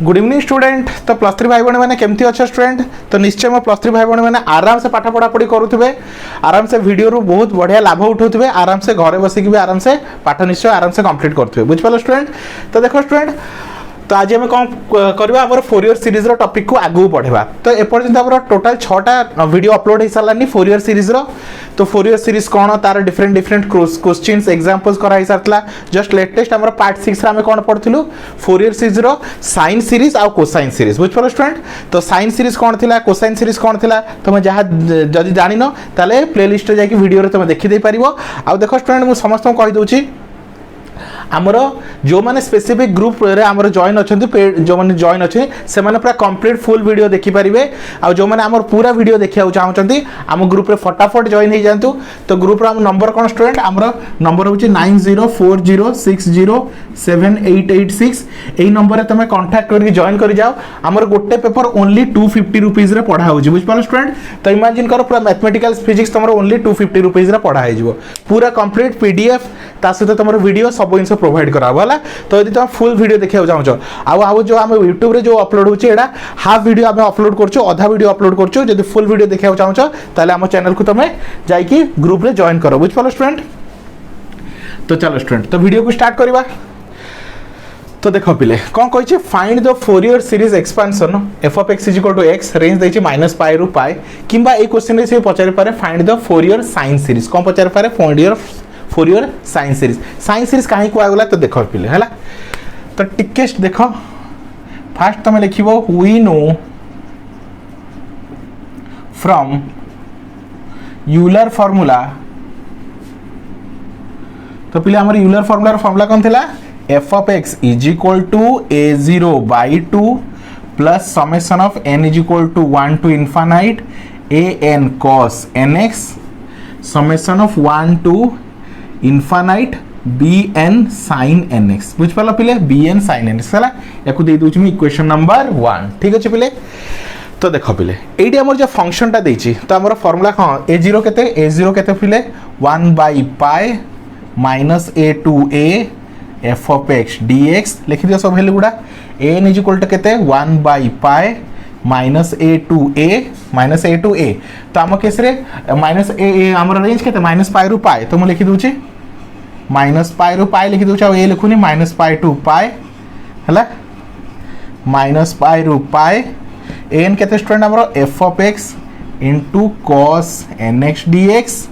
Good evening student. तो plus three भाई मैंने केमती अच्छे स्टूडेंट। तो निश्चय मैं प्लस थ्री भाई मैंने आराम से पाठ पढ़ापढ़ी करुवे, आराम से वीडियो रू बहुत बढ़िया लाभ उठाऊे, आराम से घरे बसिक भी आराम से पाठ निश्चय आराम से कंप्लीट करुवे। बुझिपाल स्टूडेंट। तो देखो स्टूडेंट, तो आज आम कौन करवा आम 4 इयर सीरीज रो टॉपिक को आगू बढ़ेबा। तो एपर्यंत आम टोटाल 6टा वीडियो अपलोड हो सारानी 4 इयर सीरीज रो। तो 4 इयर सीरीज कौन तार डिफरेंट डिफरेंट क्वेश्चंस एग्जांपल्स करा ही सारतला। जस्ट लेटेस्ट आम पार्ट 6 रे आम कौन पढ़थिलु 4 इयर सीरीज रो साइन सीरीज आ कोसाइन सीरीज। बुझिपाल स्टूडेंट। तो साइन सीरीज कौन थिला, कोसाइन सीरीज कौन थिला, तुम जहाँ जदि जानि न ताले प्लेलिस्ट रे जाके वीडियो रे तुम देखि दे परिबो। आ देखो स्टूडेंट, मु समस्त को कहि दोछि आमर जो मैंने स्पेसिफिक ग्रुप रे आमर जॉइन अच्छा, जो मैंने जॉइन अच्छे से मैंने पूरा कंप्लीट फुल वीडियो देखिपारे। आ जो मैंने आमर पूरा वीडियो देखा चाहते आम ग्रुप रे फटाफट जॉइन हो जातु। तो ग्रुप आम नंबर कौन स्टूडेंट, आमर नंबर हूँ 9040607886। यही नंबर में तुम कांटेक्ट करके जॉइन कर जाओ। आमर गोटे पेपर ओनली 250 रुपीज रे पढ़ा हो। बुझिपाल स्टूडेंट। तो इमेजिन कर पूरा मैथमेटिकल फिजिक्स तुम ओनली 250 रुपीज रे पढ़ा हो, पूरा कंप्लीट पीडीएफ ता सहित तुम वीडियो सब जिन प्रोवाइड करा वाला। तो यदि तुम फुल वीडियो देखा चाहो आउ जो आम यूट्यूब रे जो अपलोड होची एडा हाफ वीडियो आम अपलोड करछो, आधा वीडियो अपलोड करछो। यदि फुल वीडियो देखा चाहो ताले आम चैनल को तुम जाइकी ग्रुप रे जॉइन करो। बुझिपाल स्टूडेंट। तो चलो स्टूडेंट, तो वीडियो को स्टार्ट करवा। तो देखो पिले कौन कही फाइंड द 4 इयर series expansion f of x equal to x range देछि -π रु π। किंबा ए क्वेश्चन रे से पचारि पारे find the 4 year sign series. कौन पचारि पारे 4 year sine series. Sine series कहीं कहगला तो देख पिले है। तो टिकेस्ट देख फास्ट तुम लिख we know from Euler formula. तो पिले आमर यूलर फॉर्मूला कौन थिला, f of x is equal to a0/2 plus summation of n is equal to 1 to infinite an cos nx summation of 1 to infinite bn sin nx। बुझ पाला पिले, bn sin nx है। या दे दूची मैं equation number 1। ठीक अच्छे पिले। तो देखो पिले ये आमर जो फंक्शन टा देछि, तो आमर फॉर्मूला कौन a0 केते पिले 1/π minus a2a f of x dx लिखि दियो सब वैल्यू गुडा। an इज इक्वल टू केते 1/π माइनस a2a। तो आम केस रे माइनस ए आमर रेंज केते -π रु π। तो मु लिखि दूची -π रु π लिखि दूची। आ ए लिखुनी -π टू π हैला, -π रु π। an केते स्टूडेंट आमर f of x into cos nx dx।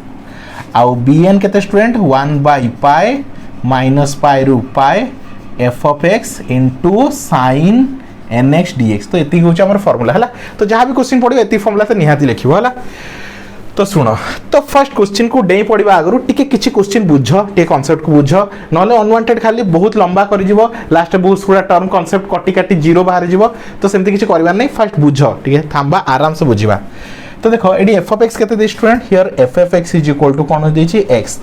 आ bn केते स्टूडेंट 1/π -π रु π f of x into sin nx dx। तो एति होछ हमर फार्मूला हैला। तो जहां भी क्वेश्चन पड़ियो एति फार्मूला तो निहाती लिखिबो हैला। तो सुनो, तो फर्स्ट क्वेश्चन को डे पड़िबा आगरु टिके किछि क्वेश्चन बुझ, टिके कांसेप्ट को बुझ, नले अनवांटेड खाली बहुत लंबा करि जिवो, लास्ट बहुत पूरा टर्म कांसेप्ट कटि काटि जीरो बाहर जिवो। तो सेमति किछि करबा नै, फर्स्ट बुझ, टिके थांबा आराम से बुझिबा। तो देखो एडी एफ ऑफ एक्स केते दे student, here f of x is equal to कोन देछि एक्स।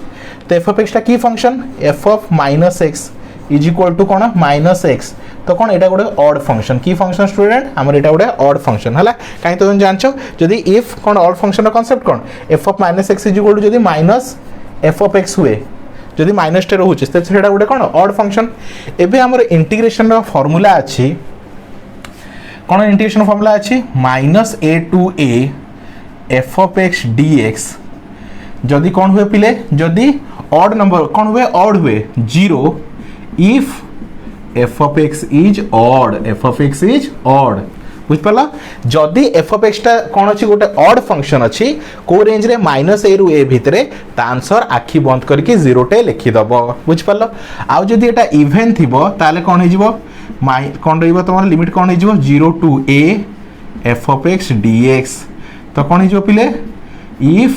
तो एफ ऑफ एक्स टा की function, f of minus x is equal to कोन -x। तो कौन एटा गोटे ऑड फंक्शन, की फंक्शन स्टूडेंट हमर एटा गोटे ऑड फंक्शन हैला। काई तो जानछो जदी इफ कोन ऑड फंक्शन रो कांसेप्ट कोन f of -x is equal to जदी माइनस एफ ऑफ x हुए, जदी माइनस टे रहउछ त सेटा गोटे कोन ऑड फंक्शन। एबे हमर इंटीग्रेशन रो फार्मूला अछि, कोन इंटीग्रेशन फार्मूला अछि -a2a f of x dx। जदी कोन हुए पिले, जदी ऑड नंबर कोन हुए, ऑड हुए 0 if f of x is odd, f of x is odd। बुझ पाला। जदी f of x टा कोन अछि गोटे ऑड फंक्शन अछि को रेंज रे -a रु a भितरे, ता आंसर आखी बंद करके 0 टे लिखि दबो। बुझ पालो। आ जदी एटा इवन थिबो ताले कोन हे जिवो, कोन रहइबो तमर लिमिट कोन हे जिवो 0 to a f of x dx। तो कोन हे जिवो पिले, if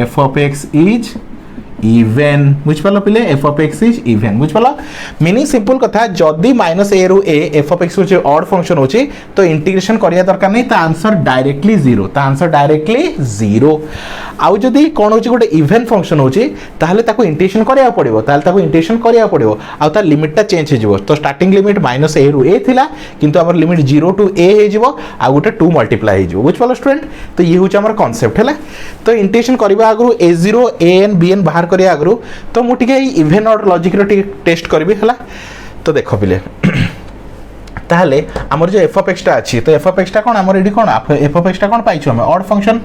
f of x is even. बुझ पालो पिले, F of x is even. बुझ पालो मीनिंग सिंपल कथा, जदी -a रु a एफ ऑफ एक्स होचे ऑड फंक्शन होचे तो इंटीग्रेशन करिया दरकार नै, ता आंसर डायरेक्टली 0, ता आंसर डायरेक्टली 0। आउ जदी कोन होचे गोटे इवेन फंक्शन होचे ताहले ताको इंटीग्रेशन करिया पड़िबो, ताहले ताको इंटीग्रेशन करिया पड़िबो। आउ ता लिमिट ता चेंज हे जिवो। तो स्टार्टिंग लिमिट -a रु a थिला, किंतु हमर लिमिट 0 टू a हे जिवो, आ गोटे 2 मल्टीप्लाई हे जिवो। बुझ पालो स्टूडेंट। तो ये होचे हमर कांसेप्ट हैला। तो इंटीग्रेशन करबा आगरु a0 an bn बाहर करिया आगरु तो मु टिके इवेन ऑड लॉजिक रो टिके टेस्ट करबी हैला। तो देखो पिले ताहले हमर जो एफ ऑफ एक्स टा अछि तो एफ ऑफ एक्स टा कोन हमर एडी कोन एफ ऑफ एक्स टा कोन पाइछु हम ऑड फंक्शन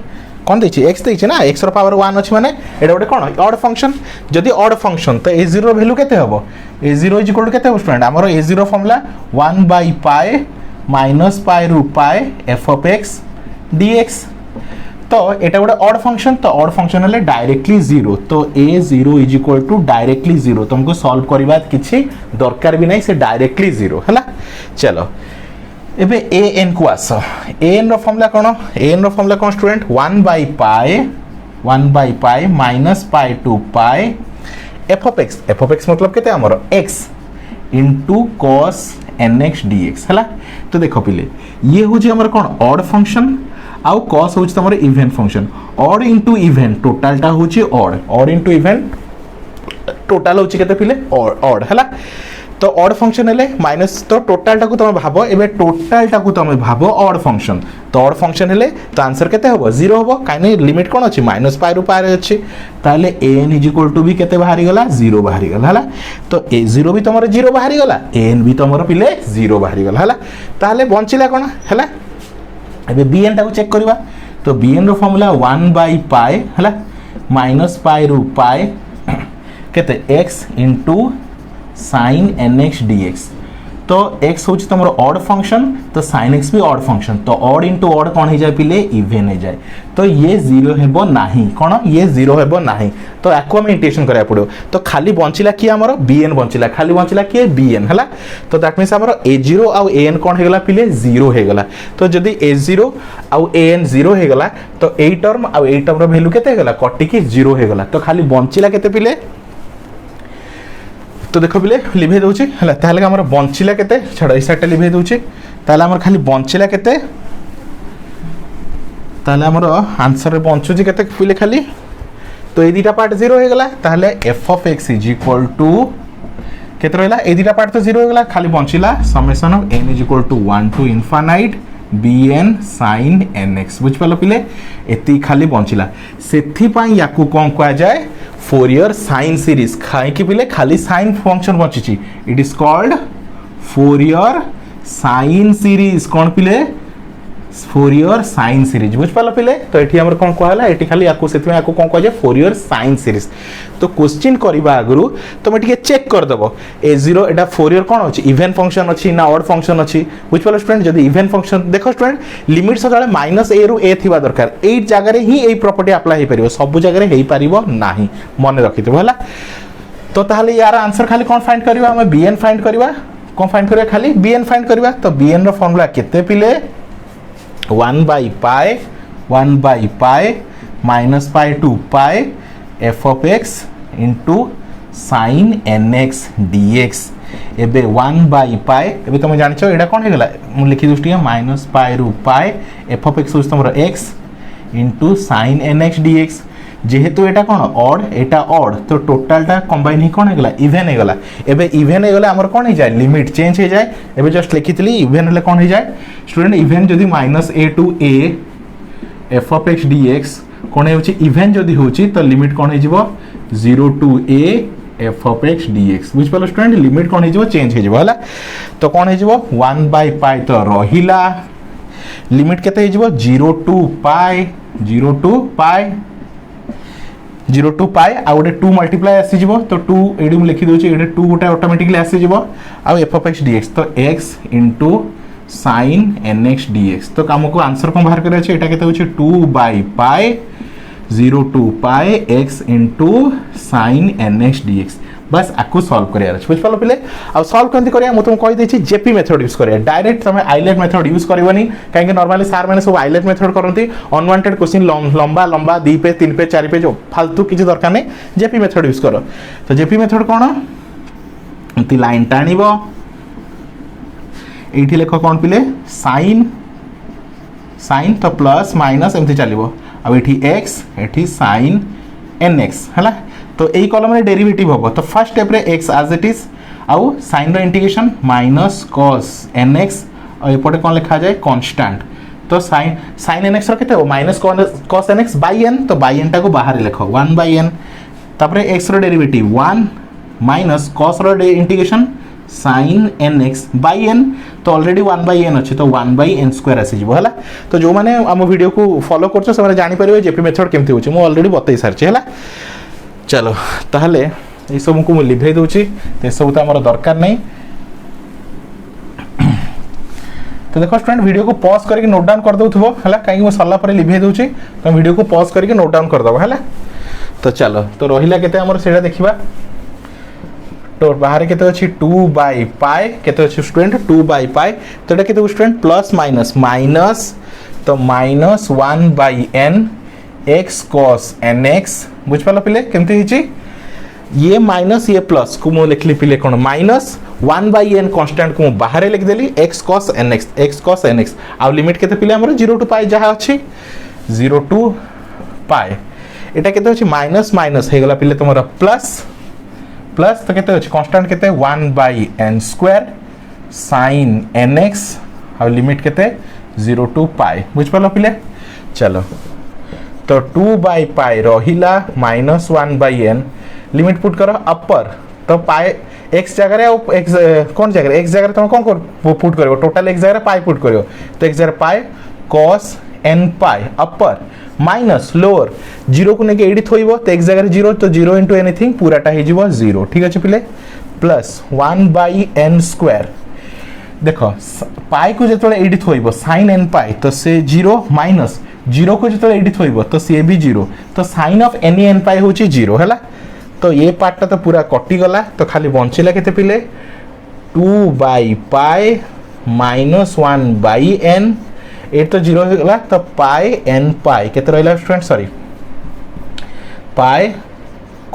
कौन देखिए एक्स देखिए ना एक्स पावर 1 अच्छे माने एटा गोटे कौन ऑड फंक्शन जदि ऑड फंक्शन तो a0 वैल्यू केते हबो a0 इज इक्वल टू केते स्टूडेंट हमर a0 formula 1 by pi minus pi रु पाई f ऑफ x dx तो एटा गोटे ऑड फंक्शन तो ऑड फंक्शन हेले डायरेक्टली 0 तो a0 is equal to directly 0 तुमको सॉल्व करबा किछि दरकार भी नहीं से डायरेक्टली 0 हला चलो एबे ए एन को आस ए एन रो फॉर्मूला कोन ए एन रो फॉर्मूला कोन स्टूडेंट 1 by pi minus pi to pi f of x मतलब केते हमर x into cos nx dx हला तो देखो पिले ये हो जे हमर कोन ऑड फंक्शन आउ cos हो जे हमर even function odd into even total टा हो जे ऑड इनटू इवन टोटल हो जे केते पिले ऑड हला तो ऑड फंक्शन हेले माइनस तो टोटल टाकू तुम भाबो एबे टोटल टाकू तुम भाबो ऑड फंक्शन तो ऑड फंक्शन हेले तो आंसर केते हबो 0 हबो काइने लिमिट कोन अछि माइनस पाई रु पाई अछि ताले an इज इक्वल टू भी केते बाहरी गला 0 बाहरी गला हला तो a0 भी तमरो 0 बाहरी गला an भी तमरो पिले 0 बाहरी गला हला ताले बंचिला कोन हला एबे bn टाकू चेक करबा तो bn रो फार्मूला 1 बाय पाई हला माइनस पाई रु पाई केते x into sin nx dx तो x होची तमरो ऑड फंक्शन तो sin x भी ऑड फंक्शन तो ऑड इनटू ऑड कोन हे जाय पिले इवन हे जाय तो ये 0 हेबो नाही कोन ये 0 हेबो नाही तो याको हम इंटीग्रेशन करिया पड़ो तो खाली बंचिला कि हमरो bn बंचिला खाली बंचिला कि bn हला तो दैट मींस हमरो a0 आउ an कोन हे गला पिले 0 हे गला तो जदी a0 आउ an 0 हे गला तो ए टर्म आउ ए टर्म रो वैल्यू केते हे गला कटि कि 0 हे गला तो खाली बंचिला केते पिले तो देखो पिले लिभे दउची हला ताले हमर बंचिला केते छड ई साइड लिभे दउची ताले हमर खाली बंचिला केते ताले हमर आंसर रे बंचुची केते पिले खाली तो ए दीटा पार्ट 0 हे गला ताले f of x is equal to केते रहला ए दीटा पार्ट तो 0 हे गला खाली बंचिला summation of n is equal to 1 to infinite bn sin nx बुझ पालो पिले एती खाली बंचिला सेथि पई याकू कोन कोआ जाय फोरियर साइन सीरीज खाई कि पिले खाली साइन फंक्शन बचिची it is called Fourier sine series कोन पिले फोरियर साइन सीरीज बुझ पालो पिले तो एठी हमर कोन कहला एठी खाली याकू सेति याकू कोन कह जे फोरियर साइन सीरीज तो क्वेश्चन करबा आगरु तो मैं चेक कर देबो a0 एटा फोरियर कोन अछि इवन फंक्शन अछि ना ऑड फंक्शन अछि बुझ पालो स्टूडेंट जदी इवन फंक्शन देखो स्टूडेंट लिमिट सदाले माइनस a रु a थिबा दरकार एई जगह रे ही एई प्रॉपर्टी अप्लाई हे परिबो सब जगह रे हेई परिबो नाही मन रखितो हला तो ताहले यार आंसर खाली कोन फाइंड करबा हम bn फाइंड करबा कोन फाइंड करबा खाली bn फाइंड करबा तो bn रो फार्मूला केते पिले 1 by pi minus pi to pi f of x into sine nx dx एबे 1 बाय पाई एबे तुम जानिछ एटा कोन हे गला मु लिखि दुष्टी माइनस पाई रु पाई एफ ऑफ एक्स होस तमरो x into sine nx dx जेहेतु एटा कोन ऑड तो टोटल टा कंबाइन ही कोन हे गला इवन हे गला एबे इवन हे गला हमर कोन हे जाय लिमिट चेंज हे जाय एबे जस्ट लिखितली इवन ले कोन हे जाय स्टूडेंट इवन जदी minus a to a f of x dx कोन हे होची इवन जदी होची तो लिमिट कोन हे जिवो 0 to a f of x dx बुझ पालो स्टूडेंट लिमिट कोन हे जिवो चेंज हे जिवो हला तो कोन हे जिवो 1 बाय पाई तो रहिला लिमिट केते हे जिवो 0 टू पाई आ गोटे 2 मल्टीप्लाई आसी जिवो तो 2 एडी मु लिखि दोची एडे 2 गोटे ऑटोमेटिकली आसी जिवो आ f of x dx तो x into sin nx dx तो काम को आंसर को बाहर करे छै एटा केते होची 2 by pi 0 to pi x into sin nx dx बस आकु सॉल्व करिया अछि बुझ पालो पिले आ सॉल्व कंती करिया म तुम कहि दै छी जेपी मेथड यूज करिया डायरेक्ट तुम आइलेट मेथड यूज करबनी काहे कि नॉर्मली सर माने सब आइलेट मेथड करंती अनवांटेड क्वेश्चन लंबा लंबा 2 पेज 3 पेज 4 पेज फालतू किछि दरकार नै जेपी मेथड यूज करो तो जेपी मेथड कोन अंती लाइन टाणीबो एठी लेखो कोन पिले sin तो प्लस माइनस एमती चलिबो अब एठी x एठी sin nx हला तो एई कॉलम रे डेरिवेटिव होबो तो फर्स्ट स्टेप रे x एज इट इज आउ sin रो इंटीग्रेशन माइनस cos nx और एपटे कोन लिखा जाय कांस्टेंट तो sin nx रो केते हो minus cos nx by n तो बाय n टा को बाहर लिखो 1 बाय n तापरे x रो डेरिवेटिव 1 माइनस cos रो integration sin nx by n तो ऑलरेडी 1 बाई n अच्छे तो 1 बाई n स्क्वायर आसी जीवो हला। तो जो माने आम वीडियो को फॉलो करछो से माने जानि परिबे जेपी मेथड केमती होची मु ऑलरेडी बतई सारछि हला। चलो ताहले ए सब को मु लिभे दोची ते सब तो हमर दरकार नै। तो देखो स्टूडेंट वीडियो को पॉज करके नोट डाउन कर दउथबो हला काई मु सरला परे लिभे दोची तो वीडियो को पॉज करके नोट डाउन कर दबो हला। तो चलो तो रहिला केते हमर सेडा देखिबा। तो बाहर केते अछि 2 बाय पाई केते अछि स्टूडेंट 2 बाय पाई तो एटा केते स्टूडेंट प्लस माइनस माइनस तो minus 1 by n x cos nx बुझ पालो पिले केमते हिची ये माइनस ये प्लस को मु लिखली पिले कोन माइनस 1 बाय n कांस्टेंट को बाहर लिख देली x cos nx आ लिमिट केते पिले हमर 0 टू पाई जहा अछि 0 टू पाई एटा केते अछि माइनस माइनस हे गला पिले तमरा प्लस प्लस तो केते अछि कांस्टेंट केते 1 by n square sin nx आ लिमिट केते 0 टू पाई बुझ पालो पिले। चलो तो 2 बाय पाई रहिला minus 1 by n limit put करो अपर तो पाई x जगह रे x कोन जगह x जगह तुम कोन पुट करिवो टोटल x जगह पाई पुट करिवो तो x जगह पाई cos n पाई अपर माइनस लोअर 0 को नेके एडी थोइबो तो x जगह 0 तो 0 इनटू एनीथिंग पूराटा हे जीवो 0 ठीक अछि पिले प्लस 1 बाय n स्क्वायर देखो पाई को जेतले एडी थोइबो sin n पाई तो से 0 माइनस 0 को जेतले एडी थोइबो तो से भी 0 तो sin ऑफ एनी n पाई होची 0 हैला। तो ये पार्टटा तो पूरा कटि गला तो खाली बंचिला केते पिले 2 by pi minus 1 by n ए तो 0 हो गला तो पाई n पाई केते रहला स्टूडेंट सॉरी पाई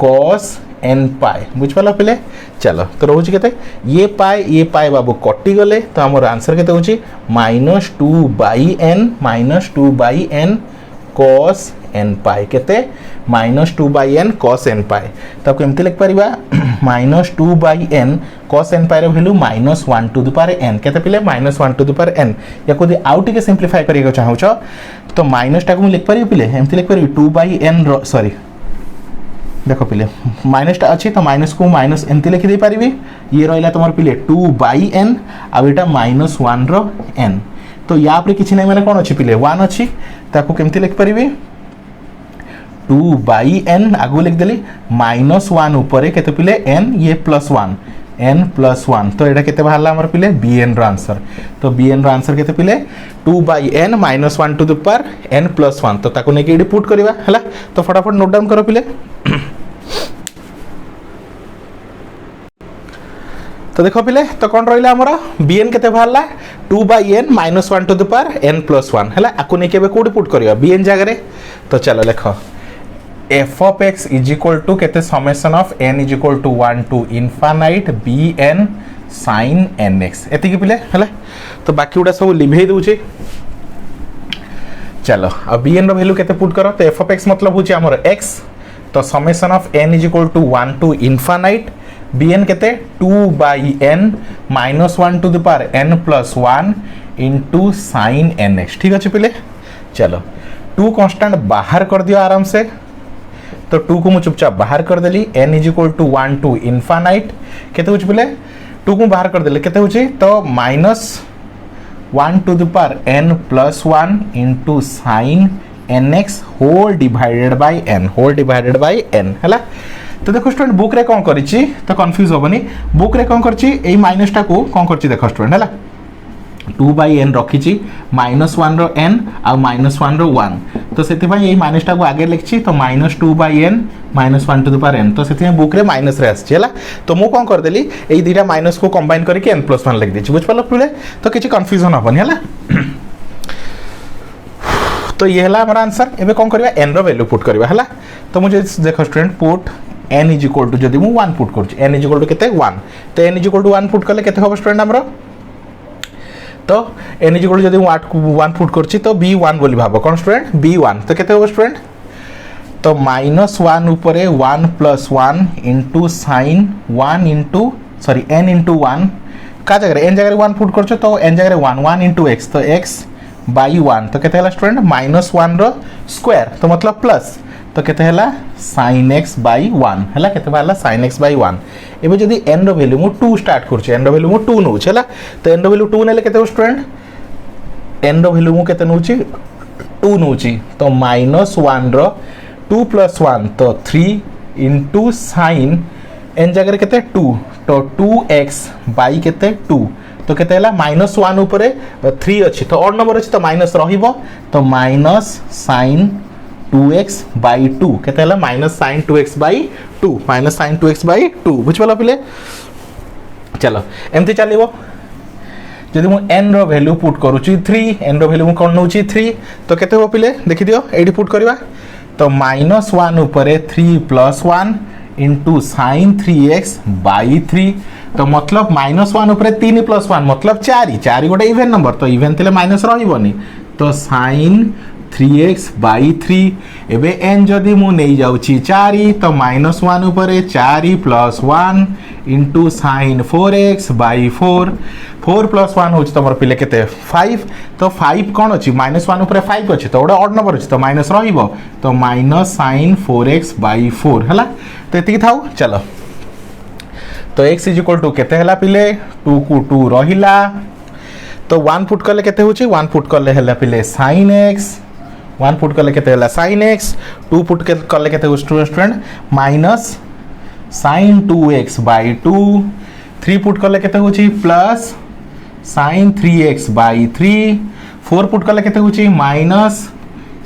cos n पाई बुझ पाला पिले। चलो तो रहउची केते ये पाई बाबू कटि गले तो हमर आंसर केते होची -2 by n cos n pi केते -2 by n cos n pi तो केमते लिख परिबा -2 by n cos n pi रो value -1 to the power n केते पिले -1 टू द पावर n या कोदी आउट के सिंपलीफाई करियो चाहौ छ तो माइनस टा को लिख परियो पिले एमते लिख परियो 2 बाय n सॉरी देखो पिले माइनस टा अछि तो माइनस को माइनस एमते लिखि दे परिबी ये रहइला तमर पिले 2 by n uh Etah -1 row n तो या पर किछि नै माने कोन अछि पिले 1 अछि ताको केमते लिख परिबी 2 बाय n आगु लिख देली -1 ऊपर केते पिले n ये +1 n +1 तो एटा केते बाहरला हमर पिले bn रो आंसर तो bn रो आंसर केते पिले 2 by n -1 to the power n +1 तो ताको नेके एडी पुट करबा हला। तो फटाफट नोट डाउन करो पिले। तो देखो पिले तो कौन रहिला हमर bn केते बाहरला 2 by n -1 to the power n +1 हला आकु नेके बे कोडी पुट करियो bn जगह रे। तो चलो लिखो f of x is equal to केते summation of n is equal to 1 to infinite bn sin nx एति की पिले हला। तो बाकी उडा सब लिभे दोचे। चलो अब bn रो वैल्यू केते पुट करो तो f of x मतलब होची हमर x तो summation of n is equal to 1 to infinite bn केते 2 by n -1 to the power n plus 1 into sin nx ठीक अछि पिले। चलो 2 कांस्टेंट बाहर कर दियो आराम से तो 2 को मु चुपचाप बाहर कर देली n is equal to 1 to infinite केते होछि पिले 2 को बाहर कर देले केते होछि तो -1 to the power n plus 1 into sin nx whole divided by n हैला। तो देखो स्टूडेंट बुक रे कोन करिछि तो कंफ्यूज होबनी बुक रे कोन करछि एई माइनस टा को कोन करछि देखो स्टूडेंट हैला 2 बाय n रखिछि -1 रो n आ -1 रो 1 तो सेति भाई एई माइनस टा को आगे लिखछि तो -2 by n -1 to the power n तो सेति बुक रे माइनस रे आछि हैला। तो मु कोन कर देली एई दिटा माइनस को कंबाइन करके n + 1 लिख देछि बुझ पालो पुले तो किछि कंफ्यूजन होबनी हैला। तो ये हला हमर आंसर एबे कोन करबा n रो वैल्यू पुट करबा हैला। तो मुझे देखो student put n is equal to जदी मु 1 पुट करछि n इज इक्वल टू केते 1 तो n is equal to 1 put करले केते होबो स्टूडेंट हमरो तो n इज इक्वल टू जदी मु 1 पुट करछि तो b1 बोली भाबो कोन स्टूडेंट b1 तो केते होबो स्टूडेंट तो -1 ऊपर 1 + 1 into sin 1 into sorry n into 1 का जगह n जगह 1 पुट करछो तो n जगह 1 1 इनटू x तो x बाई 1 तो केते हला स्टूडेंट -1 रो स्क्वायर तो मतलब प्लस तो केते हला sin x बाई 1 हला केते बाला sin x बाई 1 एबे जदी n रो वैल्यू मु 2 स्टार्ट करछ n रो वैल्यू मु 2 नउ छला तो n रो वैल्यू 2 नेले केते हो स्टूडेंट n रो वैल्यू मु केते नउची 2 नउची तो -1 रो 2 + 1 तो 3 into sin n जगह केते 2 तो 2x बाई केते 2 तो केते हला -1 ऊपर 3 अछि तो ऑड नंबर अछि तो माइनस रहिबो तो माइनस sin 2x बाई 2 केते हला -sin 2x by 2 -sin 2x by 2 बुझिबला पिले चलो एमती चलिबो जदि मु n रो वैल्यू पुट करूची 3 n रो वैल्यू मु कोन नउची 3 तो केते हो पिले देखि दियो एडी पुट करबा तो -1 ऊपर 3 + 1 इंटू sin 3x बाई 3 तो मतलब -1 ऊपर 3 + 1 मतलब 4 गोटे इवेन नंबर तो इवेन थिले माइनस रहिबोनी तो sin 3x बाई 3 एबे n जदि मु नै जाउची 4 तो -1 ऊपर 4 + 1 इंटू sin 4x बाई 4 4 + 1 होची तमर पिले केते 5 तो 5 कोन अछि -1 ऊपर 5 अछि तो ओडा ऑड नंबर अछि तो माइनस रहिबो तो -sin 4x बाई 4 हला तो एति थाउ चलो तो x = केते हला पिले 2 को 2 रहिला तो 1 पुट करले केते होची 1 पुट करले हला पिले sin x 1 पुट करले केते हला sin x 2 पुट करले केते हो student minus sin 2x by 2 3 put करले केते होची plus sin 3x by 3 4 put करले केते होची माइनस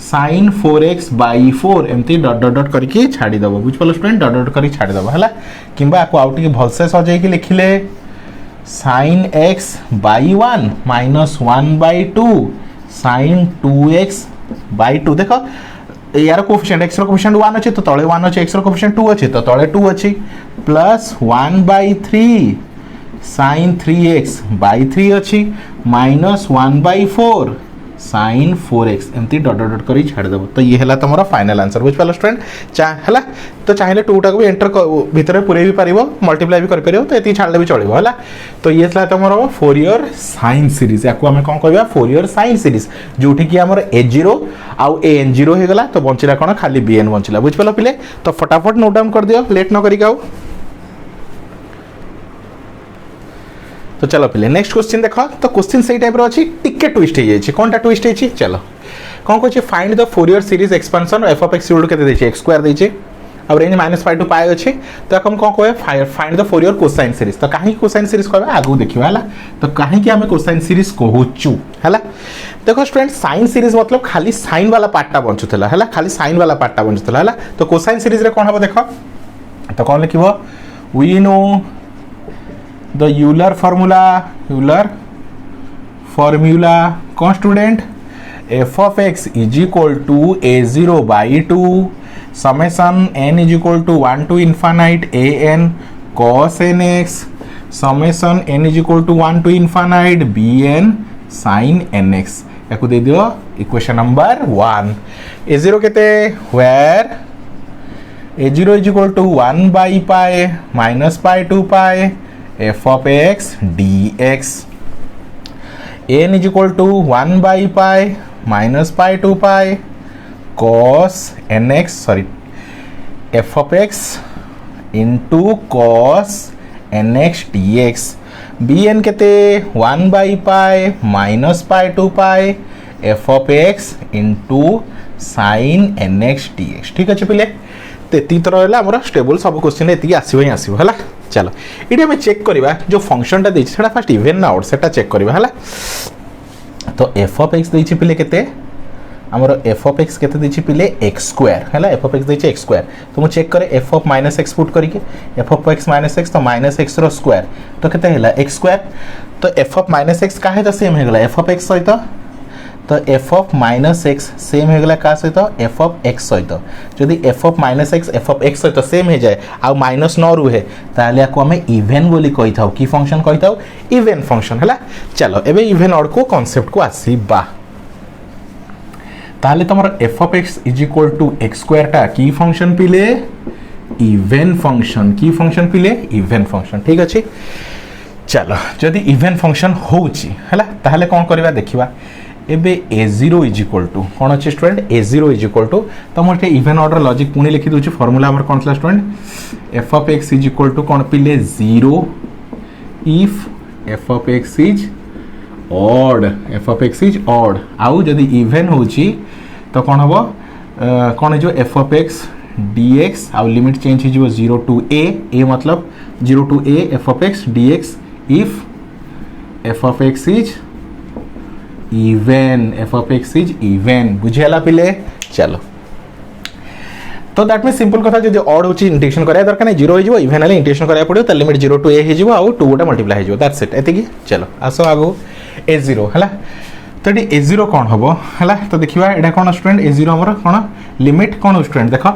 sin 4x बाई 4 एमती डॉट डॉट डॉट करके छाड़ी दबो बुझ पलो स्टूडेंट डॉट डॉट करके छाड़ी दबो हला किंबा आको आउट के भलसे सजाई के लिखिले sin x by 1 -1 by 2 sin 2x by 2 देखो यार कोफिशिएंट x रो कोफिशिएंट 1 अछि तो तळे 1 अछि x रो कोफिशिएंट 2 अछि तो तळे 2 अछि plus 1 by 3 sin 3x by 3 अछि -1 बाई 4 sin 4x एमती डॉट डॉट करी छाड़ देबो तो ये हला तमरा फाइनल आंसर बुझ पालो स्टूडेंट चा हला तो चाहिले 2 टा को एंटर भीतर पुरे भी पारिबो मल्टीप्लाई भी कर परिबो तो एती छाड़ले भी चलिबो हला तो ये हला तमरा फोरियर साइन सीरीज याको हम कोन कहबा फोरियर साइन सीरीज जोठी कि हमर a0 आ an0 हे गला तो बंचिला कोन खाली bn बंचिला बुझ पालो पिले तो फटाफट नोट डाउन कर दियो लेट न करी गाओ तो चलो पिले नेक्स्ट क्वेश्चन देखो तो क्वेश्चन सही टाइप रो अछि टिके ट्विस्ट हे जाय कोनटा ट्विस्ट हे चलो कोन कहै छै find the Fourier series expansion f of x केते दै छै x² दै छै अब रेंज -π टू π अछि तो हम कोन कहै find the Fourier cosine series तो काहे कोसाइन सीरीज कहबा आगु देखियो हला तो काहे कि हमें कोसाइन सीरीज कहूचू हला देखो स्टूडेंट साइन सीरीज मतलब खाली साइन वाला पार्टटा बंचुतला हला खाली साइन वाला पार्टटा बंचुतला हला तो कोसाइन सीरीज रे कोन हबो देखो तो कोन लिखिबो we know the Euler formula कौन student f of x is equal to a0 by 2 summation n is equal to 1 to infinite an cos nx summation n is equal to 1 to infinite bn sin nx याको दे दियो equation number 1 a0 केते where a0 is equal to 1 by pi minus pi to pi f of x dx n is equal to 1 by pi minus pi to pi cos nx f of x into cos nx dx bn केते 1 by pi minus pi to pi f of x into sin nx dx ठीक अछि पिले तेती तरह होला हमरा stable सब question एती आसीबो ही आसीबो हला चलो इडे हम चेक करबा जो फंक्शन टा देछि सेटा फर्स्ट इवन ना ऑड सेटा चेक करबा हला तो f of x देछि पिले केते हमरो f of x केते देछि पिले x² हला f of x देछि x² तो मु चेक करे f of -x पुट करिके f of x -x तो -x रो स्क्वायर तो केते हला x² तो f of -x काहे तो सेम हे गला f of x सहित तो f of -x सेम हे गला का सहित f of x सहित जदि f of -x f of x सहित सेम हे जाय आ माइनस न रुहे ताले को हमें इवन बोली कहि थाउ की फंक्शन कहि थाउ इवन फंक्शन हला चलो एबे इवन ऑड को कांसेप्ट को आसीबा ताले तमर f of x = x² टा की फंक्शन पिले इवन फंक्शन की फंक्शन पिले इवन फंक्शन ठीक अछि चलो जदि इवन फंक्शन होउची हला ताले कोन करबा देखिबा एबे a0 इज इक्वल टू कौन अच्छे student a0 is equal to तो मुझे इवेन ऑर्डर लॉजिक पुणी लिखी दूसरी फॉर्मूला हमर कौन था student f of x is equal to कौन पिले 0 if f of x is odd f of x is odd आउ जदि इवेन होची तो कौन हम कौन हो एफ ऑफ एक्स dx आउ लिमिट चेंज हो 0 टू a मतलब 0 to a f of x dx if f of x is even f of x is even बुझेला पिले चलो तो दैट मीन सिंपल कथा जो ऑड होची इंटीग्रेशन करा दरकार नहीं 0 हो इवेन हेले इंटीग्रेशन करा पड़ो त लिमिट 0 टू a हे जिवो आउ 2 गोटा मल्टीप्लाई हे जिवो दैट्स इट एति की चलो आसो आगो a0 हला तो ये a0 कौन हम है तो देखा यहाँ कौन स्टूडेंट a0 हमर कौन लिमिट कौन स्टूडेंट देख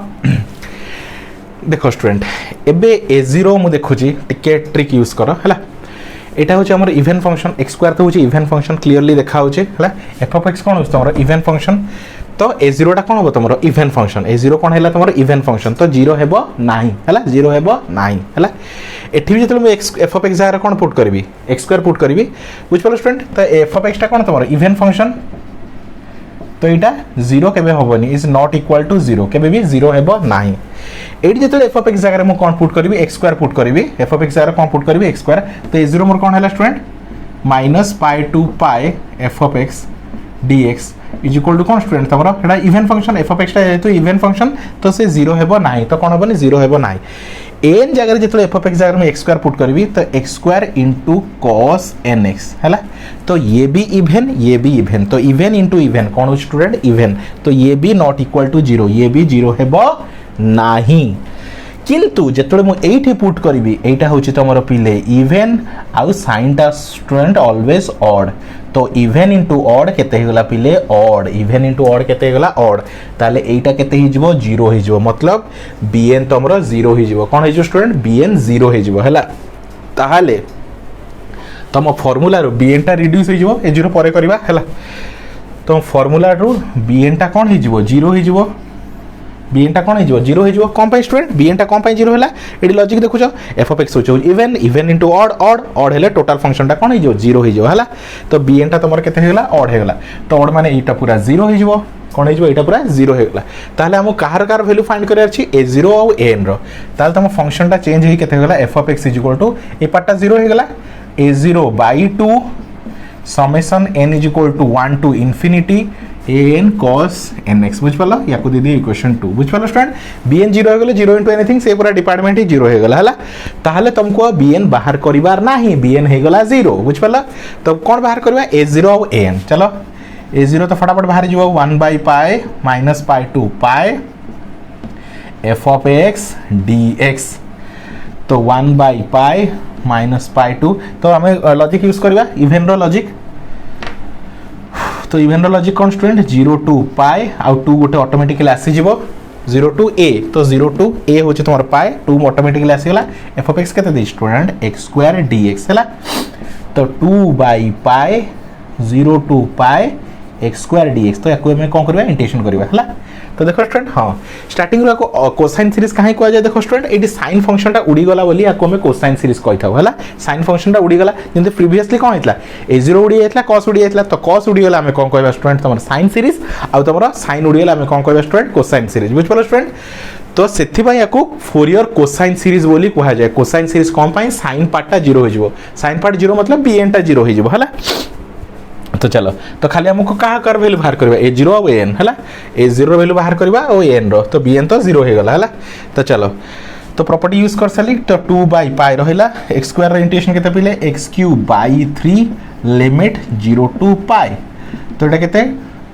देख स्टूडेंट एबे a0 मु देखुची टिके ट्रिक यूज कर है यहाँ हूँ आम इवेन फंक्शन एक्स स्क्वायर तो हूँ इवेन फंक्शन क्लीयरली देखा है एफ ऑफ एक्स कौन हो तुम इवेन फंक्शन तो a0 टा कौन हम तुम इवेन फंक्शन a0 कौन है तुम इवेन फंक्शन तो 0 हेब नाही है 0 हेब नाही है एठी भी जो मैं एफ ऑफ एक्स जगह कौन पुट करी एक्स स्क्वायर पुट करी बुझिपाल स्टूडेंट तो एफ ऑफ एक्स टा कौन तुम इवेन फंक्शन तो यहाँ 0 केबे होबनी इज नॉट इक्वल टू 0 केबे भी 0 हेब नाही एठी जो एफ ऑफ एक्स जगह मैं कौन पुट करी एक्स स्क्वायर पुट करी एफ ऑफ एक्स जगह कौन पुट करी एक्स स्क्वायर तो a0 मोर कौन है student minus pi to pi f of x dx is equal to कौन स्टूडेंट तुम एटा even function f of x जेहेतु इवेन फंक्शन तो से 0 हेब नाही तो कौन हेबनी 0 हेब नाही एन जगह जो एफ ऑफ एक्स जगह में एक्स स्क्वायर पुट करी तो x square into cos n x है तो ये भी इवेन तो इवेन इंटू इवेन कौन हो स्टूडेंट इवेन तो ये भी नॉट इक्वल टू 0 ये भी 0 हेब नाही किंतु जेतले मु एठी पुट करबी एटा होची तमरो पिले इवेन आउ साइन टा स्टूडेंट ऑलवेज ऑड तो इवेन इंटू ऑड केते हेगला पिले ऑड इवेन इंटू ऑड केते हेगला ऑड ताले एटा केते ही जिवो 0 ही जिवो मतलब bn तमरो 0 ही जिवो कोन हे जो स्टूडेंट bn 0 ही जिवो हला ताहाले तम फार्मूला रो bn टा रिड्यूस ही जिवो ए 0 परे करबा हला तो फार्मूला रो bn टा कोन ही जिवो 0 ही जिवो bn टा कोन हे जिवो 0 हे जिवो कोन पाई स्टूडेंट bn टा कोन पाई 0 होला एडी लॉजिक देखु छ f ऑफ x होचो even even into odd odd odd हेले टोटल फंक्शन टा कोन हे जिवो 0 हे जिवो हला तो bn टा तमर केते हेगला ऑड हेगला तो ऑड माने एटा पूरा 0 हे जिवो कोन हे जिवो एटा पूरा 0 हेगला ताले हम कार कार वैल्यू फाइंड करे अछि a0 और an रो ताले तम फंक्शन टा चेंज हे केते हेगला f ऑफ x ए पार्ट 0 हेगला a0 by 2 summation n = 1 to infinity an cos nx बुझ पाला या को दे दी इक्वेशन 2 बुझ पाला स्टूडेंट bn 0 हो गेले 0 इनटू एनीथिंग से पूरा डिपार्टमेंट ही 0 हो गेला हला ताहले तुमको bn बाहर करिवार नाही bn हे गेला 0 बुझ पाला तो कोन बाहर करबा a0 और an चलो a0 तो फटाफट बाहर जीवो 1 by pi minus pi to pi f of x dx तो 1 by pi minus pi to तो हमें लॉजिक यूज करबा इवेन रो लॉजिक तो इवेन लॉजिक कौन स्टूडेंट 0 टू पाई आउ 2 गोटे ऑटोमेटिकली आसी जिवो 0 टू a तो 0 टू a होचे तुम्हार पाई 2 ऑटोमेटिकली आसी गला f ऑफ x केते दे स्टूडेंट x स्क्वायर dx हला तो 2 by pi 0 to pi x square dx तो याको में कोन करबा इंटीग्रेशन करबा हला तो देखो स्टूडेंट हां स्टार्टिंग रो को कोसाइन सीरीज काहे को जाय देखो स्टूडेंट एडी साइन फंक्शन टा उडी गला बोली याको में कोसाइन सीरीज कहि थाउ हला साइन फंक्शन टा उडी गला जेंते प्रीवियसली कोन हेतला a0 उडी हेतला cos उडी हेतला तो cos उडी गला हमें कोन कहबा स्टूडेंट तमर साइन सीरीज आ तमर साइन उडी गला हमें कोन कहबा स्टूडेंट कोसाइन सीरीज बुझ पालो स्टूडेंट तो सेथि भाई याको फोरियर कोसाइन सीरीज बोली कहा जाय कोसाइन सीरीज कोन पाई साइन पार्ट टा 0 हो जिवो साइन पार्ट 0 मतलब bn टा 0 हो जिवो हला तो चलो तो खाली हमको कहा कर वैल्यू बाहर करबा a0 और an हला a0 वैल्यू बाहर करबा और an रो तो bn तो 0 हो गला हला तो चलो तो प्रॉपर्टी यूज कर सली तो 2 बाय पाई रहला x स्क्वायर इंटीग्रेशन केते पहिले x³ बाय 3 लिमिट 0 टू पाई तो एटा केते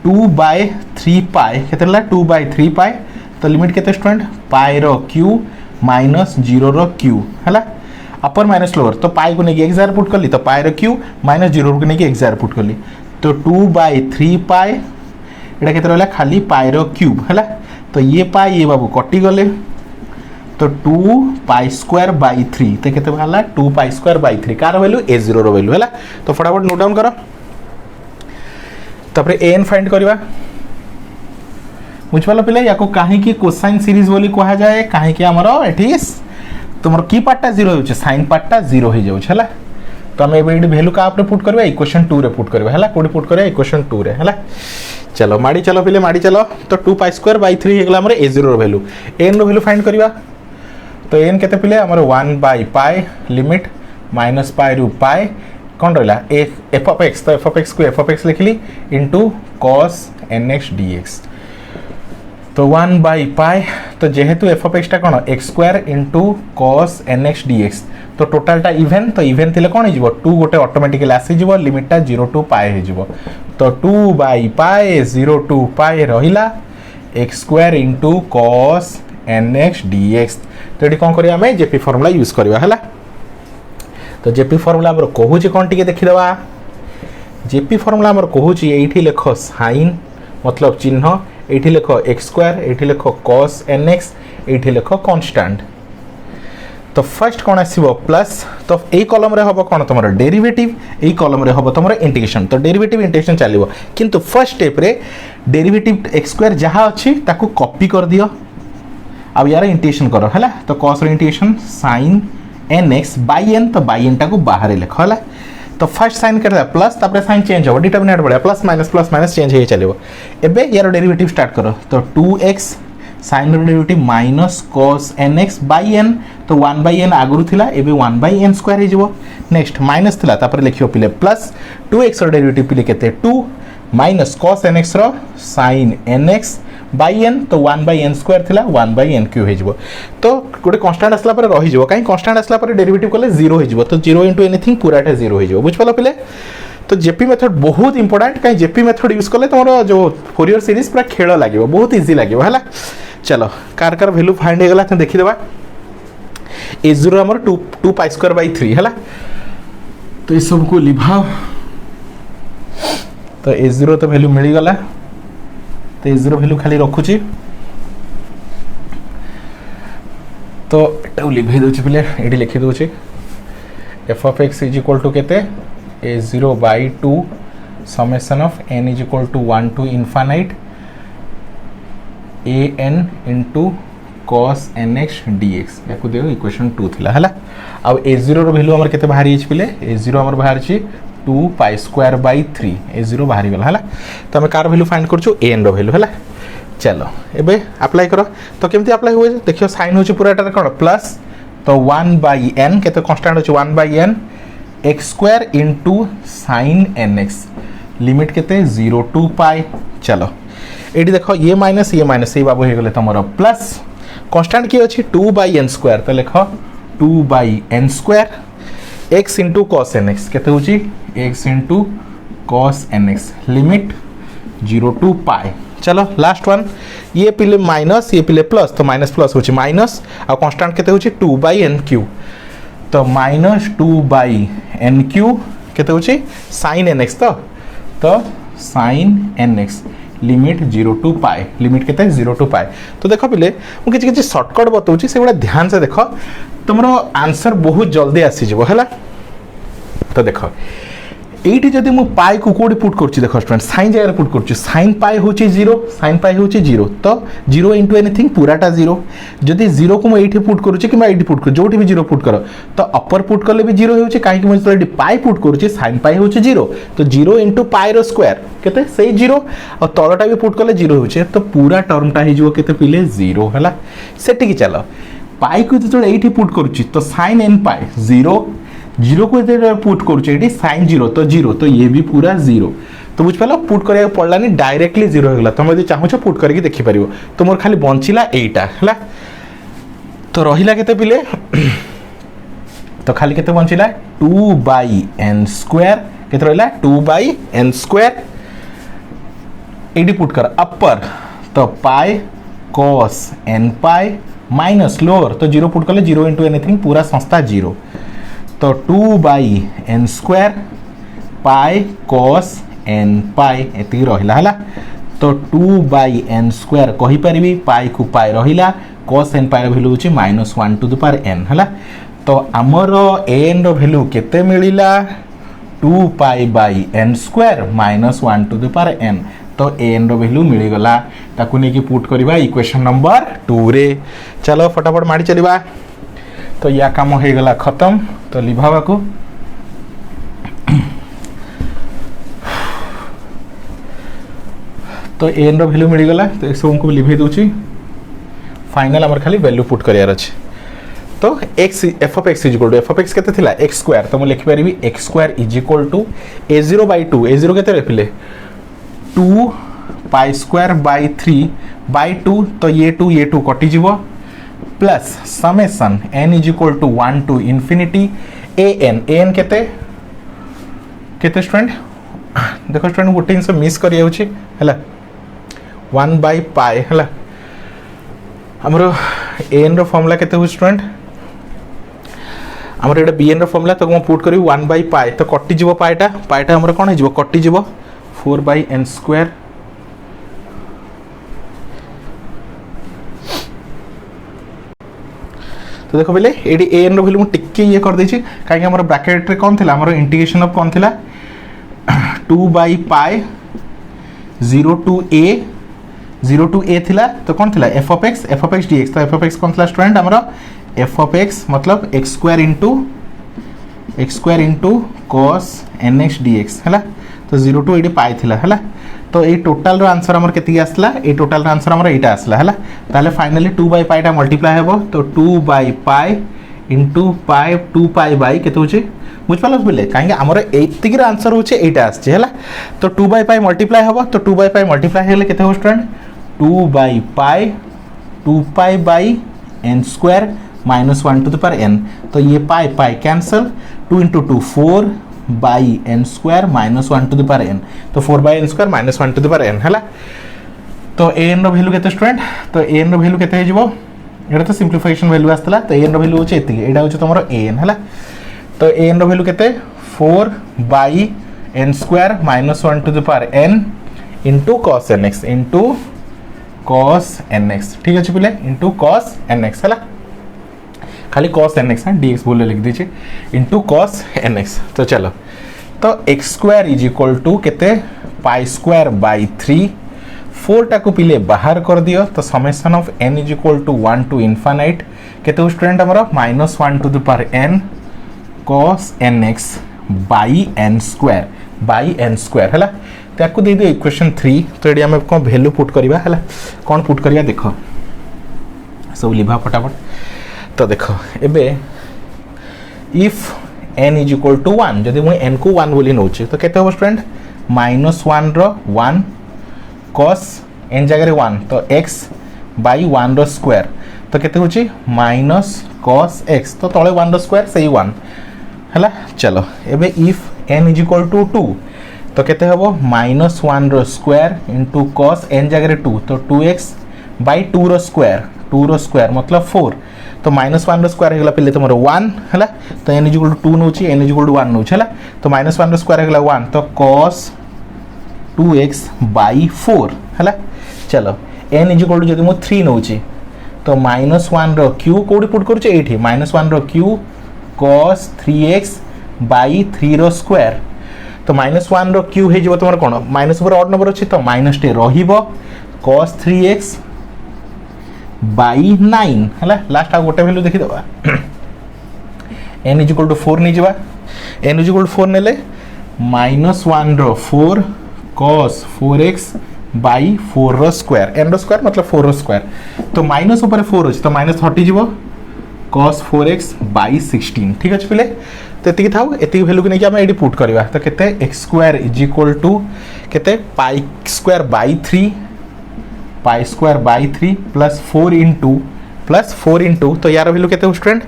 2 बाय 3 पाई केते रहला 2 बाय 3 पाई तो लिमिट केते स्टूडेंट पाई रो q माइनस 0 रो q हला अपर माइनस लोअर तो पाई को नेकी x पुट करली तो पाई रो q माइनस 0 को नेकी x पुट करली तो 2 बाय 3 पाई एटा केते रहला खाली पाई रो क्यूब हला तो ये पाई ये बाबू कटि गले तो 2 पाई स्क्वायर बाय 3 तो केते भाला 2 पाई स्क्वायर बाय 3 कार वैल्यू a0 रो वैल्यू हला तो फटाफट नोट डाउन करो तापर an फाइंड करबा बुझपालो पिले याको काहे की कोसाइन सीरीज बोली कहा जाए काहे की हमरो एठी तुमर की पार्टटा 0 होचे साइन पार्टटा 0 हो जाउ छला तो आम ये भैल्यू क्या पुट करवा इक्वेशन 2 रे पुट करवा है कौटी पुट करवा इक्वेशन 2 रे है। चलो माड़ी चलो पिले माड़ी चलो तो 2π² 3 होगा a0 value n value find करवा तो n केते पिले आमर 1/π लिमिट -π रु पाई कौन रहा एफ ऑफ एक्स तो एफ ऑफ एक्स को एफ ऑफ एक्स लिखली इंटू cos nx dx तो 1/π तो जेहेतु एफ ऑफ एक्स कौन x² into cos nx dx तो टोटालटा इवेन तो इवेन थिले कौन हो 2 गोटे ऑटोमेटिकली आसीजिवो लिमिटटा 0 टू पाई हो तो 2/π 0 टू पाई रहिला x² into cos nx dx तो ये कौन करिया हमें जेपी फॉर्मूला यूज करवा है। तो जेपी फॉर्मूला हमर कहूँ कौन टी देखीदे जेपी फॉर्मूला हमर कहूँ ये लेख साइन मतलब चिन्ह ये लेख x² ये लेख cos nx ये लेख कांस्टेंट तो फर्स्ट कौन आसो प्लस तो यही कलम रे हम कौन तुम डेरिवेटिव यही कलम रे हम तुम इंटीग्रेशन तो डेरिवेटिव इंटीग्रेशन चलो किंतु फर्स्ट स्टेप रे डेरिवेटिव x² जहाँ अच्छी ताकू कॉपी कर दियो अब यार इंटीग्रेशन करो है तो cos integration sin nx by n तो बाई n टाको बाहर लिख है तो फर्स्ट साइन कर प्लस तापर साइन चेंज हो डिटरमिनेंट बढ़िया प्लस माइनस चेंज हो चलो एबे यार डेरिवेटिव स्टार्ट करो तो 2x sine derivative minus cos nx by n तो 1/n आगुरी थिला एबे 1/n² हो नेक्स्ट माइनस थिला तापर लिखियो पिले प्लस 2x रो डेरिवेटिव पिले केते 2 माइनस cos nx रो sin nx बाई n तो 1/n² थिला 1/n³ हो तो गोटे कांस्टेंट आसला पर रही जो कहीं कांस्टेंट आसला पर डेरिवेटिव कले 0 हो तो 0 इंटू एनीथिंग पूराटा 0 हो बुझ पालो पिले। तो जेपी मेथड बहुत इंपोर्टेंट कहीं जेपी मेथड यूज कले तुम जो फोरियर सीरीज पूरा खेल लगे बहुत इजी लगे है। चलो कार वैल्यू फाइंड हो गला देखीदेवा a0 आमर 2π² 3 है तो ये सब को लिभाओ तो a0 तो वैल्यू मिल गला तो a0 वैल्यू खाली रखुची तो एटा लिभे दोछि पले एडी लिखि दोछि f of x is equal to केते a0/2 summation of n is equal to 1 to infinite an into cos nx dx याकु देओ इक्वेशन 2 थिला हला अब a0 रो वैल्यू हमर केते बाहरी अछि पले a0 हमर बाहर छी 2π² 3 a0 बाहरी गला हला तो हम कार वैल्यू फाइंड करछु an रो वैल्यू हला। चलो एबे अप्लाई करो तो केमती अप्लाई हुए देखियो साइन होची पूराटा कोन प्लस तो 1/n केते कांस्टेंट होची 1/n x² into sin nx limit केते 0 टू पाई। चलो एडी देखो ये माइनस ये बाबू हो गले तमरो प्लस कांस्टेंट की अछि 2/n² तो लिखो 2/n² x into cos nx केते होची x into cos nx limit 0 to pi. चलो लास्ट वन ये पिले माइनस ये पिले प्लस तो माइनस प्लस होची माइनस आ कांस्टेंट केते होची 2/n³ तो माइनस 2/n³ केते होची sin nx तो sin nx limit 0 to pi limit केते 0 टू पाई। तो देखो पिले मु किछि शॉर्टकट बताउची से गुडा ध्यान से देखो तुमरो आंसर बहुत जल्दी आसी जबो हैला। तो देखो एटी जदि मु पाई को कोडी पुट करछि देखो स्टूडेंट साइन जगह पुट करछि साइन पाई होछि 0 साइन पाई होछि 0 तो 0 इंटू एनीथिंग पूराटा 0 जदि 0 को मु एठी पुट करछि कि एठी पुट कर जोठी भी 0 पुट करो तो अपर पुट करले भी 0 होछि काहे कि मु एठी पाई पुट करछि साइन पाई होछि 0 तो 0 इंटू पाई रो स्क्वायर केते सेही 0 और तलटा भी पुट करले 0 होछि तो पूरा टर्मटा हि जो केते पिले 0 हला सेठी कि चलो पाई को जो एठी पुट करछि तो sin n पाई 0 0 को पुट कर साइन 0 तो ये भी पूरा 0 तो बुझ पाल पुट करा पड़लानी डायरेक्टली 0 होगा तुम यदि चाहो पुट करके देखिपार तो मोर खाली बंचिला एटा है तो रहिला केते पिले तो खाली केते बंचिला 2/n² केते रहिला 2/n² एडी पुट कर अपर तो पाई cos n pi minus lower तो 0 पुट करले 0 इंटू एनीथिंग पूरा संस्था 0 तो 2/n² पाई cos n पाई एति रहिला हला तो 2/n² कहि परिबी पाई को पाई रहिला cos n पाई वैल्यू होची -1 टू द पावर n हला तो हमर n रो वैल्यू केते मिलिला 2π/n² -1 to the power n तो n रो वैल्यू मिली गला ताकू ने की पुट करबा इक्वेशन नंबर 2 रे। चलो फटाफट मारी चलिबा तो या काम हो गला खत्म तो लिभावा को तो एन वैल्यू मिलगला तो ये सब को लिभे दूची फाइनल आमर खाली वैल्यू पुट करियार अछि तो x f of x is equal to f of x केते थिला x स्क्वायर तो मैं लिखि परिबी x square is equal to a0 by 2 a0 केते रखिले 2 पाई स्क्वायर बाय 3 बाय 2 तो ये 2 कटि जीवो plus summation n is equal to 1 to infinity an केते केते स्टूडेंट देखो स्टूडेंट गोटे जिनस मिस करिया होछि हला 1 by पाई हला हमरो an रो फॉर्मूला केते हो स्टूडेंट हमर एटा bn रो फॉर्मूला तो हम पुट करी 1 by पाई तो कटि जीवो पाईटा हमर कोन हिजबो कटि जीवो 4 by n स्क्वायर तो देखो बेले एडी an रो वैल्यू टिक्के ये कर देछि काहे हमर ब्रैकेट रे कोन थिला हमर इंटीग्रेशन ऑफ कोन थिला 2 by पाई 0 to a थिला तो कौन थिला f of x dx तो f of x कौन थिला स्टूडेंट हमरा f of x मतलब x square into cos nx dx हैला तो 0 to एडी पाई थिला हैला तो ए टोटल रो आंसर हमर केति आसला ए टोटल रो आंसर हमर एटा आसला हैला ताले फाइनली 2 by पाई टा मल्टीप्लाई हेबो तो 2 by pi into pi 2 pi by केते होची बुझ पालस बोले काहे हमर एतिक रो आंसर होचे एटा आछे हैला तो 2 by पाई मल्टीप्लाई हेबो तो 2 by पाई मल्टीप्लाई हेले केते हो student 2 by pi 2 pi by n square minus 1 to the power n तो ये pi pi cancel 2 into 2 4 by n square minus 1 to the power n तो 4 by n square minus 1 to the power n हैला तो an रो value केते student तो an रो value केते हे जिवो एटा तो सिंपलीफिकेशन वैल्यू आस्तला तो an रो वैल्यू होचे एतिक एटा होचे तमरो an हैला तो an रो वैल्यू केते 4 by n square minus 1 to the power n into cos nx into cos nx ठीक है पिले into cos nx है खाली cos nx है dx बोले लिख दीजिए into cos nx तो चलो तो x square is equal to केते पाई स्क्वायर बाय 3 4 टा को पिले बाहर कर दियो तो summation of n is equal to 1 to infinite केते स्टूडेंट हमरा -1 to the power n cos nx by n square हैला ताकू दे दियो इक्वेशन 3 तो एडी हम को वैल्यू पुट करबा हला कोन पुट करिया देखो सब लिभा फटाफट तो देखो एबे if n is equal to 1 जदि मु n को 1 बोली नोचे तो केते हो स्टूडेंट -1 रो 1 cos n जगह रे 1 तो x बाय 1 रो स्क्वायर तो केते होची -cos x तो तळे 1 रो स्क्वायर सही 1 हला चलो एबे if n is equal to 2 तो केते हबो -1 रो स्क्वायर इनटू cos n जगह रे 2 तो 2x बाय 2 रो स्क्वायर मतलब 4 तो -1 रो स्क्वायर हेगला पहिले तमरो 1 हला तो n इक्वल टू 2 नोची n इक्वल टू 1 नोची हला तो -1 रो स्क्वायर हेगला 1 तो cos 2x बाय 4 हला चलो n इक्वल टू जदि मो 3 नोची तो -1 रो q कोडी पुट करूची एठी -1 रो q cos 3x बाय 3 रो स्क्वायर तो -1 रो q हे जिवो तमर कोन माइनस ऊपर ऑड नंबर अछि तो -10 रहिबो cos 3x बाय 9 हला लास्ट आ गोटे वैल्यू देखि दबा n इक्वल टू 4 नै जिबा n इक्वल टू 4 नेले -1 रो 4 cos 4x बाय 4 रो स्क्वायर n रो स्क्वायर मतलब 4 रो स्क्वायर तो माइनस ऊपर 4 अछि तो -30 जिवो cos 4x बाय 16 ठीक अछि पिले तो एति थाउ एति वैल्यू के नै कि हम एडी पुट करबा तो केते x square is equal to केते pi square by 3 plus 4 into तो यार वैल्यू केते स्टूडेंट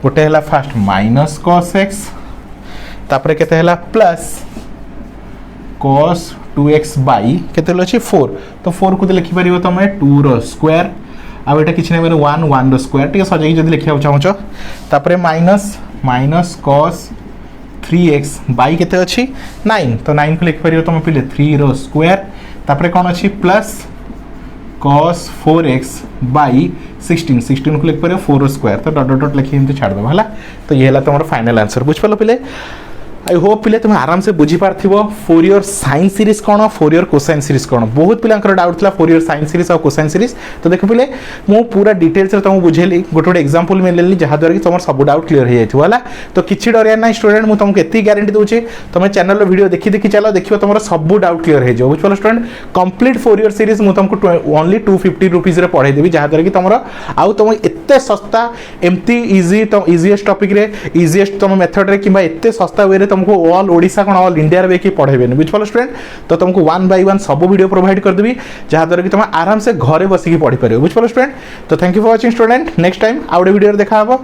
गोटे हला फर्स्ट माइनस cos x तापरे केते हला प्लस cos 2x बाय केते लछि 4 तो 4 को लिखि परिबो तमे 2 रो स्क्वायर आ एटा किछ नै माने 1 रो स्क्वायर ठीक सजाई जदी लिखिया चाहछो तापरे माइनस cos 3x बाय केते अछि 9 तो 9 को लिख परियो तमे पहिले 3 रो स्क्वायर तापरे कोन अछि प्लस cos 4x बाय 16 को लिख परियो 4 रो स्क्वायर तो डॉट डॉट लिखि हिंते छाड़ दबा हला तो ये हला तमरो फाइनल आंसर बुझ पलो पहिले आई होप पिले तुम आराम से बुझी पार्थिबो फोरियर साइन सीरीज कौन फोरियर कोसाइन सीरीज कौन बहुत पिलांकर डाउट था फोरियर साइन सीरीज और कोसाइन सीरीज तो देख पिले मु पूरा डिटेल्स रे तुमको बुझेली गोटे गोटे एग्जांपल मिलेली जहाँ द्वारा कि तुम सब डाउट क्लियर हो जाइथिबो हला तो किछि डरिया ना स्टूडेंट मु तुमको एती गारंटी दूची तुम चैनल रो वीडियो देखि देखि चलो देखियो तुमरो सब डाउट क्लियर हो जाइबो बुझ स्टूडेंट कंप्लीट फोरियर सीरीज मु तुमको ओनली 250 रुपीस रे पढ़ाई देबी जहाँ द्वारा कि तुमरो आउ तुम एते सस्ता एमती इजी तो इजीएस्ट टॉपिक रे इजीएस्ट तुम मेथड रे किबा एते सस्ता वे रे तुमको ऑल ओडिशा कोन ऑल इंडिया रे बेकी पढ़ेबेन बुझ स्टूडेंट तो तुमको 1 बाय 1 सब वीडियो प्रोवाइड कर देबी जहाँ द्वारा कि तुम आराम से घरे बसिकी पढ़ी पारिबो बुझ स्टूडेंट तो thank you for watching student next time out video रे देखा हबो।